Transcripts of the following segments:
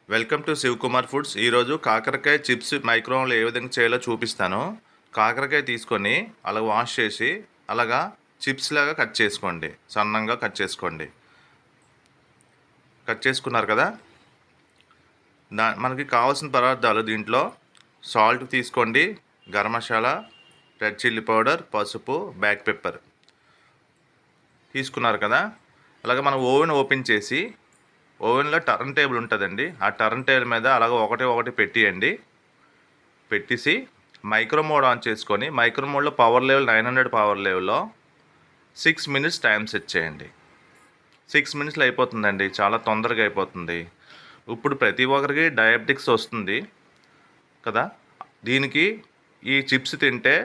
Welcome to Shivakumar foods. ఈరోజు కాకరకాయ chips మైక్రోవేవ్లో ఏ విధంగా చేయాలో చూపిస్తాను. కాకరకాయ తీసుకొని అలా వాష్ చేసి అలాగా చిప్స్ లాగా కట్ చేసుకోండి. సన్నంగా కట్ చేసుకోండి. కట్ చేసుకున్నారు కదా, మనకి కావాల్సిన పదార్థాలు దీంట్లో సాల్ట్ తీసుకోండి, garam masala, red chilli powder, పసుపు, బ్లాక్ పెప్పర్ తీసుకున్నారు కదా. అలాగే మనం ఓవెన్ ఓపెన్ చేసి ఓవెన్లో టర్న్ టేబుల్ ఉంటుందండి. ఆ టర్న్ టేబుల్ మీద అలాగ ఒకటి పెట్టియండి. పెట్టేసి మైక్రో మోడ్ ఆన్ చేసుకొని మైక్రో మోడ్లో పవర్ లెవెల్ 900 పవర్ లెవెల్లో 6 మినిట్స్ టైం సెట్ చేయండి. 6 మినిట్స్లో అయిపోతుందండి, చాలా తొందరగా అయిపోతుంది. ఇప్పుడు ప్రతి ఒక్కరికి డయాబెటిక్స్ వస్తుంది కదా, దీనికి ఈ చిప్స్ తింటే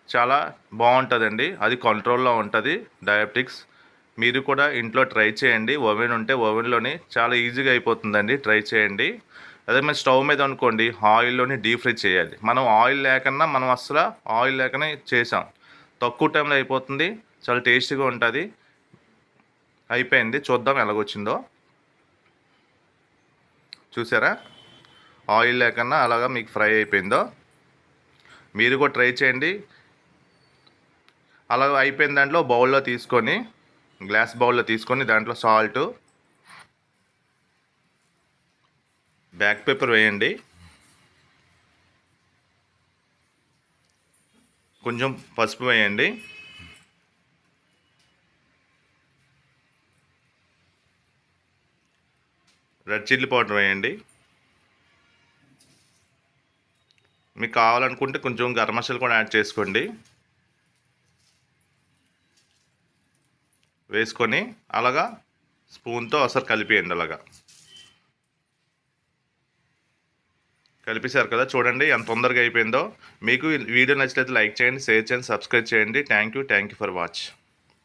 చాలా బాగుంటుందండి. అది కంట్రోల్లో ఉంటుంది డయాబెటిక్స్. మీరు కూడా ఇంట్లో ట్రై చేయండి. ఓవెన్ ఉంటే ఓవెన్లోని చాలా ఈజీగా అయిపోతుందండి, ట్రై చేయండి. అదే మరి స్టవ్ మీద అనుకోండి, ఆయిల్లోని డీప్ ఫ్రై చేయాలి. మనం ఆయిల్ లేకన్నా మనం అసలు ఆయిల్ లేకనే చేసాం, తక్కువ టైంలో అయిపోతుంది, చాలా టేస్టీగా ఉంటుంది. అయిపోయింది, చూద్దాం ఎలాగొచ్చిందో. చూసారా, ఆయిల్ లేకన్నా అలాగా మీకు ఫ్రై అయిపోయిందో. మీరు కూడా ట్రై చేయండి. అలా అయిపోయిన దాంట్లో బౌల్లో తీసుకొని, గ్లాస్ బౌల్లో తీసుకొని దాంట్లో సాల్ట్, బ్లాక్ పెప్పర్ వేయండి, కొంచెం పసుపు వేయండి, రెడ్ చిల్లీ పౌడర్ వేయండి. మీకు కావాలనుకుంటే కొంచెం గరం మసాలా కూడా యాడ్ చేసుకోండి. వేసుకొని అలాగా స్పూన్తో ఒకసారి కలిపేయండి. అలాగా కలిపేశారు కదా, చూడండి ఎంత తొందరగా అయిపోయిందో. మీకు వీడియో నచ్చినట్లయితే లైక్ చేయండి, షేర్ చేయండి, సబ్స్క్రైబ్ చేయండి. Thank you for watch.